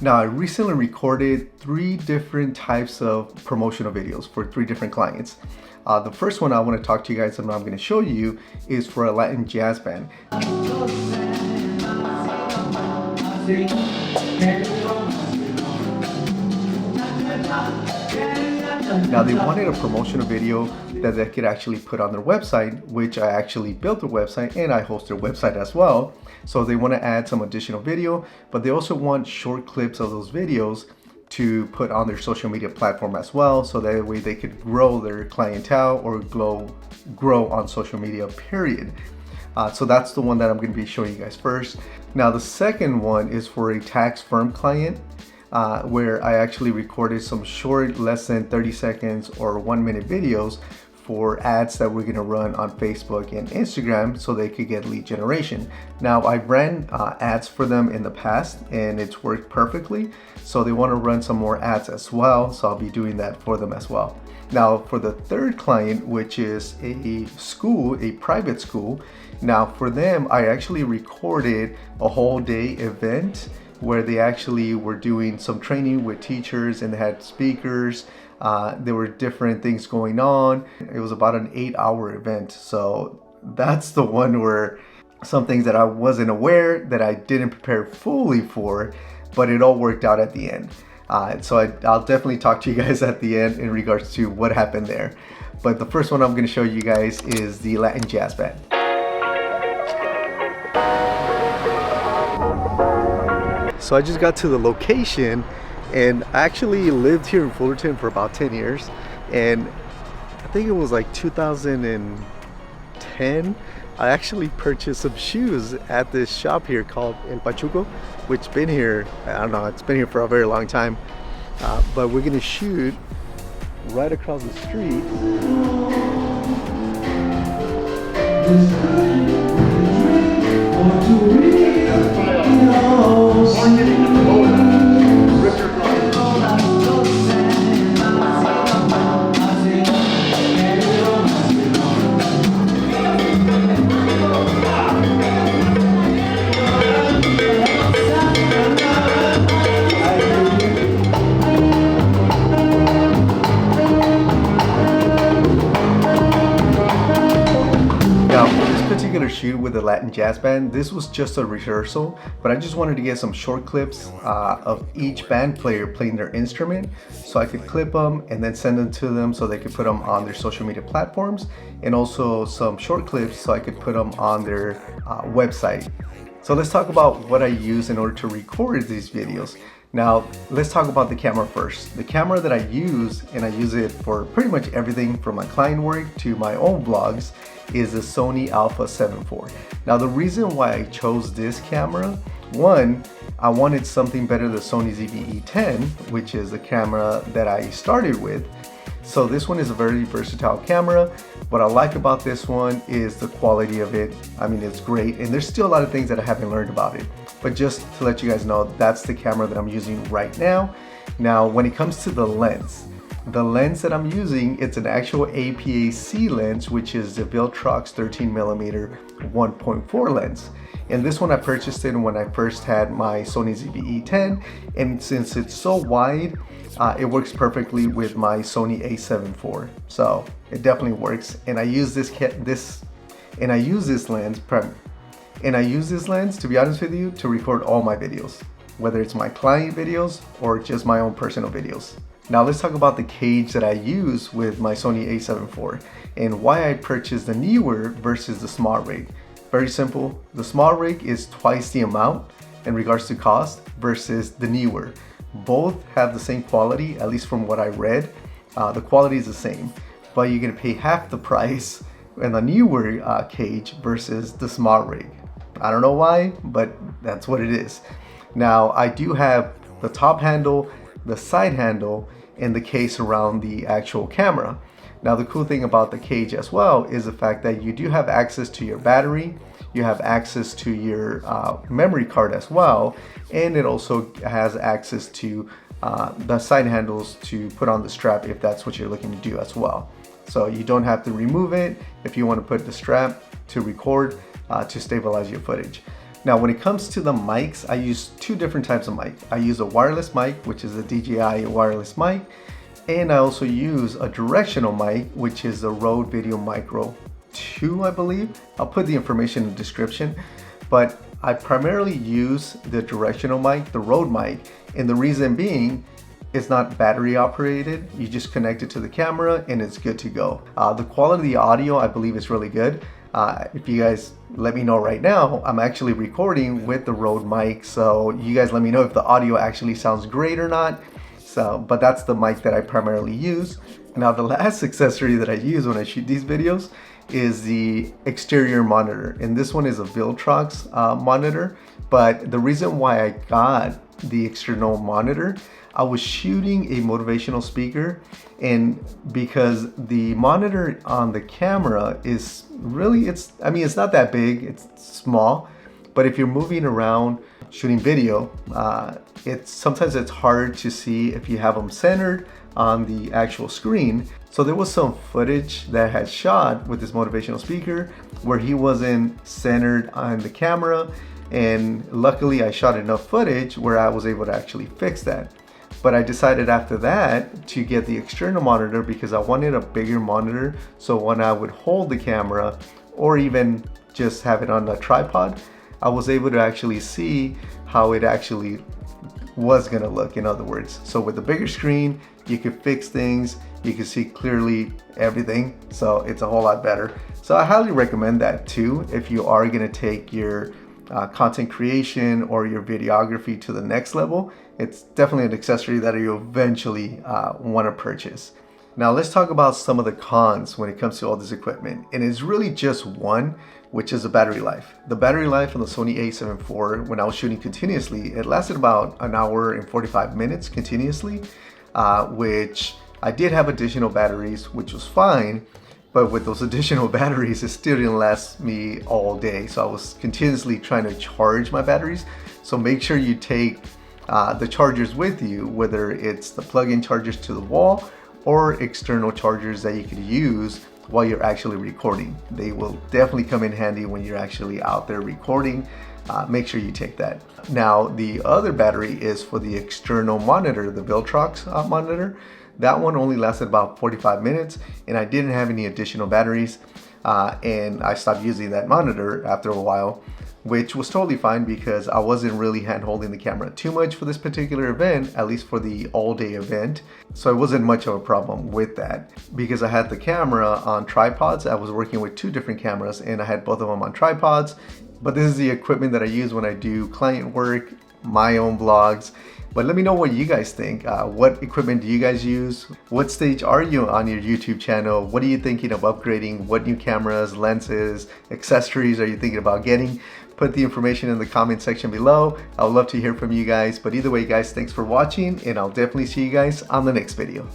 Now, I recently recorded 3 different types of promotional videos for 3 different clients. The first one I want to talk to you guys about, I'm going to show you, is for a Latin jazz band. Now, they wanted a promotional video that they could actually put on their website, which I actually built their website and I host their website as well. So they want to add some additional video, but they also want short clips of those videos to put on their social media platform as well, so that way they could grow their clientele or grow on social media, period. So that's the one that I'm going to be showing you guys first. Now, the second one is for a tax firm client, where I actually recorded some short, less than 30 seconds or 1 minute videos for ads that we're going to run on Facebook and Instagram so they could get lead generation. Now, I ran ads for them in the past and it's worked perfectly. So they want to run some more ads as well. So I'll be doing that for them as well. Now, for the third client, which is a school, a private school. Now, for them, I actually recorded a whole day event where they actually were doing some training with teachers and they had speakers. There were different things going on. It was about an 8-hour event. So that's the one where some things that I wasn't aware, that I didn't prepare fully for, but it all worked out at the end. So I'll definitely talk to you guys at the end in regards to what happened there. But the first one I'm going to show you guys is the Latin jazz band. So I just got to the location, and I actually lived here in Fullerton for about 10 years, and I think it was like 2010 I actually purchased some shoes at this shop here called El Pachuco, which been here, I don't know, it's been here for a very long time, but we're gonna shoot right across the street. Shoot with the Latin jazz band, this was just a rehearsal, but I just wanted to get some short clips of each band player playing their instrument, so I could clip them and then send them to them so they could put them on their social media platforms, and also some short clips so I could put them on their website. So let's talk about what I use in order to record these videos. Now, let's talk about the camera first. The camera that I use, and I use it for pretty much everything from my client work to my own vlogs, is the Sony Alpha 7 IV. Now, the reason why I chose this camera, one, I wanted something better than Sony ZV-E10, which is the camera that I started with. So this one is a very versatile camera. What I like about this one is the quality of it. I mean, it's great, and there's still a lot of things that I haven't learned about it. But just to let you guys know, that's the camera that I'm using right now. Now, when it comes to the lens that I'm using, it's an actual APS-C lens, which is the Viltrox 13mm 1.4 lens. And this one I purchased it when I first had my Sony ZV-E10, and since it's so wide, it works perfectly with my Sony a7 IV. So it definitely works, and I use this lens, to be honest with you, to record all my videos, whether it's my client videos or just my own personal videos. Now let's talk about the cage that I use with my Sony a7 IV and why I purchased the newer versus the smart rig. Very simple. The smart rig is twice the amount in regards to cost versus the newer. Both have the same quality, at least from what I read. The quality is the same, but you're gonna pay half the price in the newer cage versus the smart rig. I don't know why, but that's what it is. Now, I do have the top handle, the side handle, and the case around the actual camera. Now, the cool thing about the cage as well is the fact that you do have access to your battery, you have access to your memory card as well, and it also has access to the side handles to put on the strap if that's what you're looking to do as well. So you don't have to remove it if you want to put the strap to record to stabilize your footage. Now, when it comes to the mics, I use two different types of mic. I use a wireless mic, which is a DJI wireless mic, and I also use a directional mic, which is the Rode Video Micro 2, I believe. I'll put the information in the description, but I primarily use the directional mic, the Rode mic, and the reason being, it's not battery operated. You just connect it to the camera and it's good to go. The quality of the audio, I believe, is really good. If you guys let me know right now, I'm actually recording with the Rode mic, so you guys let me know if the audio actually sounds great or not. But that's the mic that I primarily use. Now, the last accessory that I use when I shoot these videos is the exterior monitor, and this one is a Viltrox monitor. But the reason why I got the external monitor, I was shooting a motivational speaker, and because the monitor on the camera is really, it's not that big, it's small, but if you're moving around shooting video, sometimes it's hard to see if you have them centered on the actual screen. So there was some footage that I had shot with this motivational speaker where he wasn't centered on the camera, and luckily I shot enough footage where I was able to actually fix that. But I decided after that to get the external monitor because I wanted a bigger monitor, so when I would hold the camera or even just have it on a tripod, I was able to actually see how it actually was gonna look, in other words. So with the bigger screen, you could fix things, you can see clearly everything, so it's a whole lot better. So I highly recommend that too if you are gonna take your content creation or your videography to the next level. It's definitely an accessory that you eventually want to purchase. Now let's talk about some of the cons when it comes to all this equipment, and it's really just one, which is the battery life. The battery life on the Sony a7 IV, when I was shooting continuously, it lasted about an hour and 45 minutes continuously, which I did have additional batteries, which was fine. But with those additional batteries, it still didn't last me all day. So I was continuously trying to charge my batteries. So make sure you take the chargers with you, whether it's the plug-in chargers to the wall or external chargers that you could use while you're actually recording. They will definitely come in handy when you're actually out there recording. Make sure you take that. Now, the other battery is for the external monitor, the Viltrox monitor. That one only lasted about 45 minutes, and I didn't have any additional batteries, and I stopped using that monitor after a while, which was totally fine because I wasn't really hand-holding the camera too much for this particular event, at least for the all-day event. So it wasn't much of a problem with that. Because I had the camera on tripods, I was working with two different cameras, and I had both of them on tripods. But this is the equipment that I use when I do client work, my own vlogs. But let me know what you guys think. What equipment do you guys use? What stage are you on your YouTube channel? What are you thinking of upgrading? What new cameras, lenses, accessories are you thinking about getting? Put the information in the comment section below. I would love to hear from you guys. But either way, guys, thanks for watching, and I'll definitely see you guys on the next video.